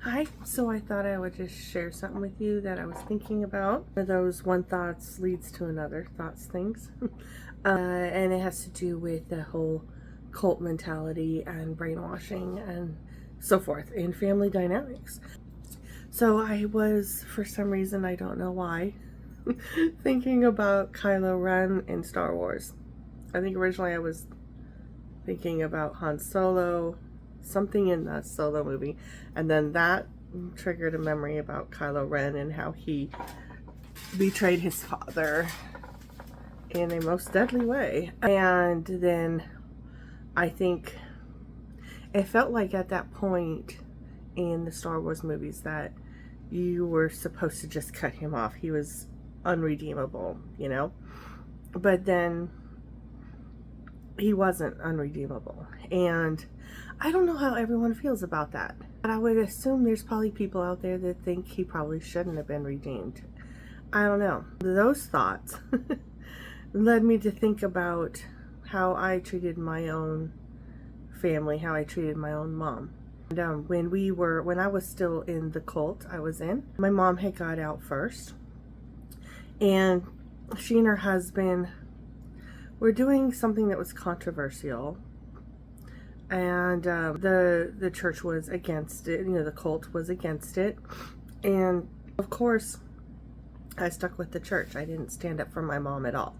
Hi, so I thought I would just share something with you that I was thinking about. One of those one thoughts leads to another thoughts things. And it has to do with the whole cult mentality and brainwashing and so forth in family dynamics. So I was, for some reason, I don't know why, thinking about Kylo Ren in Star Wars. I think originally I was thinking about Han Solo, something in the Solo movie, and then that triggered a memory about Kylo Ren and how he betrayed his father in a most deadly way. And then I think it felt like at that point in the Star Wars movies that you were supposed to just cut him off. He was unredeemable, you know? But then he wasn't unredeemable. And I don't know how everyone feels about that. But I would assume there's probably people out there that think he probably shouldn't have been redeemed. I don't know. Those thoughts led me to think about how I treated my own family, how I treated my own mom. And when I was still in the cult I was in, my mom had got out first. And she and her husband were doing something that was controversial, and the church was against it. You know, the cult was against it, and of course, I stuck with the church. I didn't stand up for my mom at all,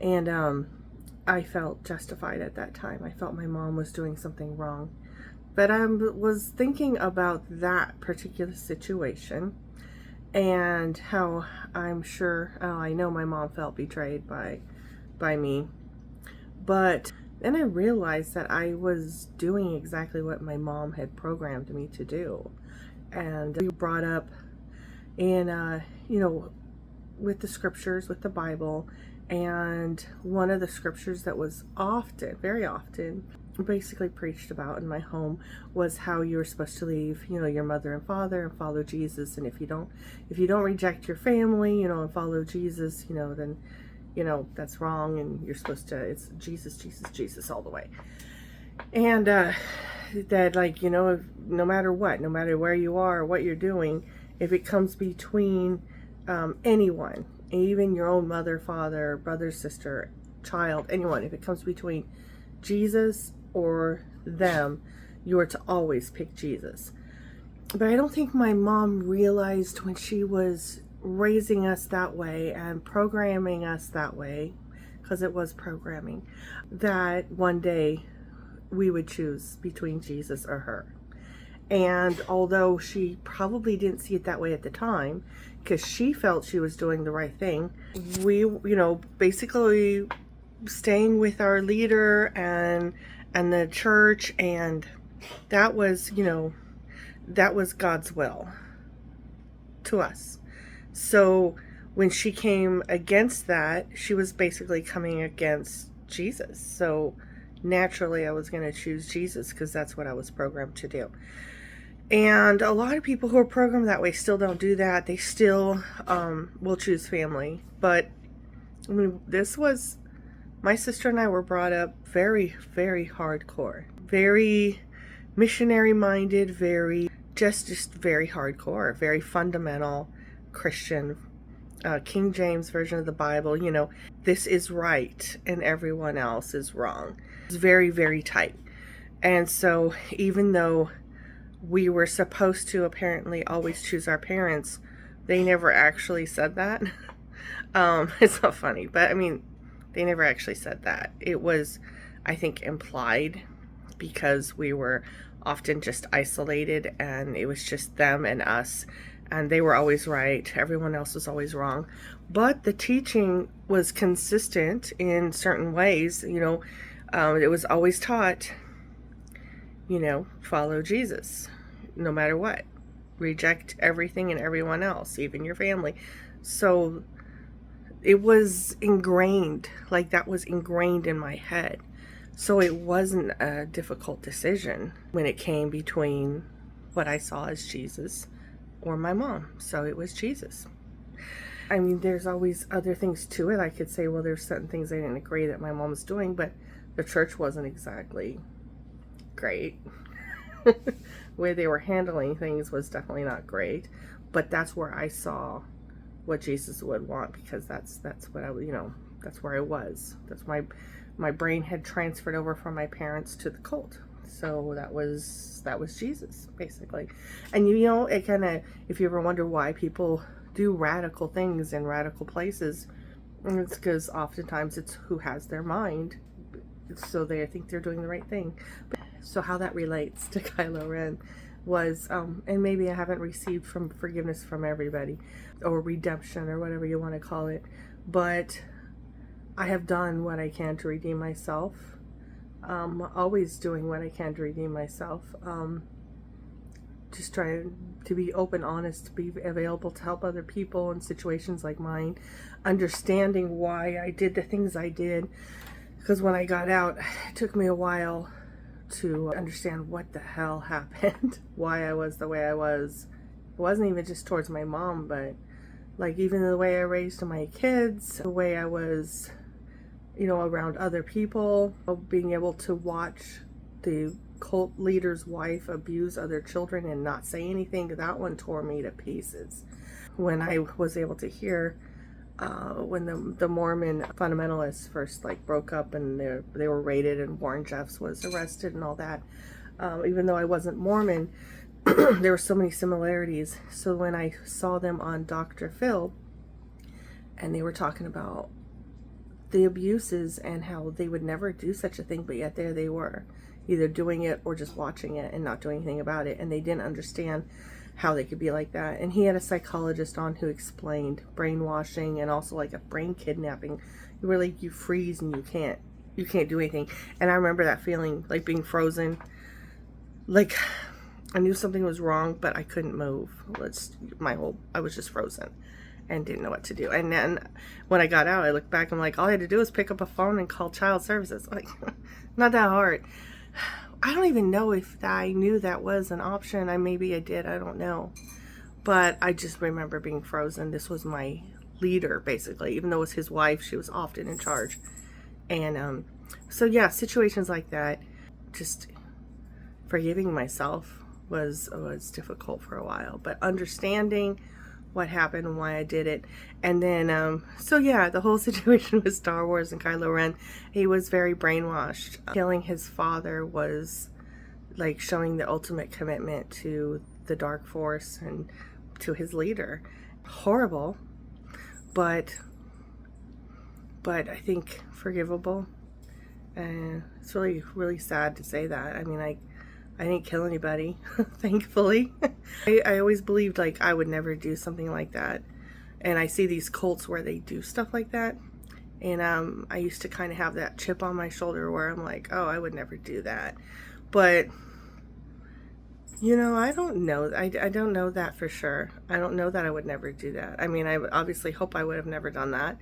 and I felt justified at that time. I felt my mom was doing something wrong, but I was thinking about that particular situation and how I know my mom felt betrayed by me. But then I realized that I was doing exactly what my mom had programmed me to do. And we brought up in, with the scriptures, with the Bible. And one of the scriptures that was very often, basically preached about in my home was how you were supposed to leave, your mother and father and follow Jesus. And if you don't reject your family, and follow Jesus, then that's wrong, and you're supposed to, it's Jesus, Jesus, Jesus all the way. And that, no matter what, no matter where you are or what you're doing, if it comes between anyone, even your own mother, father, brother, sister, child, anyone, if it comes between Jesus or them, you are to always pick Jesus. But I don't think my mom realized when she was raising us that way and programming us that way, because it was programming, that one day we would choose between Jesus or her. And although she probably didn't see it that way at the time, because she felt she was doing the right thing, we, basically staying with our leader and the church, and that was, that was God's will to us. So when she came against that, she was basically coming against Jesus. So naturally I was going to choose Jesus because that's what I was programmed to do. And a lot of people who are programmed that way still don't do that. They still will choose family. But my sister and I were brought up very, very hardcore, very missionary minded, very just very hardcore, very fundamental Christian, King James version of the Bible. This is right and everyone else is wrong. It's very, very tight. And so even though we were supposed to apparently always choose our parents, they never actually said that. It's not funny, but they never actually said that. It was, I think, implied, because we were often just isolated and it was just them and us, and they were always right, everyone else was always wrong. But the teaching was consistent in certain ways. It was always taught, follow Jesus no matter what, reject everything and everyone else, even your family. So it was ingrained, that was ingrained in my head. So it wasn't a difficult decision when it came between what I saw as Jesus or my mom. So it was Jesus. There's always other things to it. I could say, well, there's certain things I didn't agree that my mom was doing, but the church wasn't exactly great. way they were handling things was definitely not great. But that's where I saw what Jesus would want, because that's what I, that's where I was. That's my brain had transferred over from my parents to the cult. So that was Jesus, basically. And it kind of, if you ever wonder why people do radical things in radical places, it's because oftentimes it's who has their mind, so they think they're doing the right thing. So how that relates to Kylo Ren was, and maybe I haven't received forgiveness from everybody, or redemption, or whatever you want to call it, but I have done what I can to redeem myself. Always doing what I can to redeem myself. Just trying to be open, honest, to be available to help other people in situations like mine, understanding why I did the things I did, because when I got out, it took me a while to understand what the hell happened, why I was the way I was. It wasn't even just towards my mom, but like even the way I raised my kids, the way I was, around other people, being able to watch the cult leader's wife abuse other children and not say anything. That one tore me to pieces. When I was able to hear when the Mormon fundamentalists first broke up, and they were raided, and Warren Jeffs was arrested and all that, even though I wasn't Mormon, there were so many similarities. So when I saw them on Dr. Phil, and they were talking about the abuses and how they would never do such a thing, but yet there they were, either doing it or just watching it and not doing anything about it, and they didn't understand how they could be like that. And he had a psychologist on who explained brainwashing and also like a brain kidnapping. You freeze and you can't do anything. And I remember that feeling, like being frozen, like I knew something was wrong, but I couldn't move. I was just frozen and didn't know what to do. And then when I got out, I looked back and I'm like, all I had to do was pick up a phone and call child services. Like, not that hard. I don't even know if I knew that was an option. Maybe I did, I don't know. But I just remember being frozen. This was my leader, basically. Even though it was his wife, she was often in charge. And so yeah, situations like that, just forgiving myself was difficult for a while. But understanding what happened and why I did it. And then, so yeah, the whole situation with Star Wars and Kylo Ren, he was very brainwashed. Killing his father was like showing the ultimate commitment to the Dark Force and to his leader. Horrible, but I think forgivable. And it's really, really sad to say that. I mean, I didn't kill anybody, thankfully. I always believed like I would never do something like that. And I see these cults where they do stuff like that. And I used to kind of have that chip on my shoulder where I'm like, oh, I would never do that. But, I don't know. I don't know that for sure. I don't know that I would never do that. I mean, I obviously hope I would have never done that.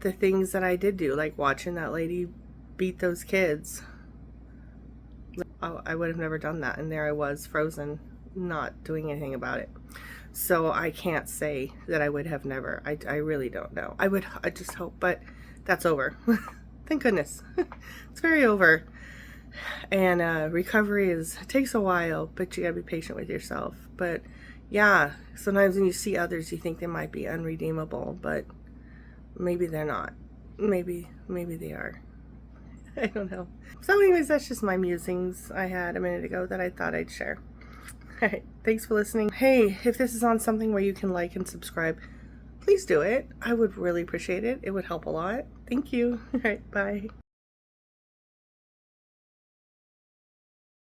The things that I did do, like watching that lady beat those kids, I would have never done that. And there I was, frozen, not doing anything about it. So I can't say that I would have never. I really don't know. I just hope, but that's over. Thank goodness. It's very over. And recovery takes a while, but you gotta be patient with yourself. But yeah, sometimes when you see others, you think they might be unredeemable, but maybe they're not. Maybe they are. I don't know. So anyways, that's just my musings I had a minute ago that I thought I'd share. Alright, thanks for listening. Hey, if this is on something where you can like and subscribe, please do it. I would really appreciate it. It would help a lot. Thank you. Alright, bye.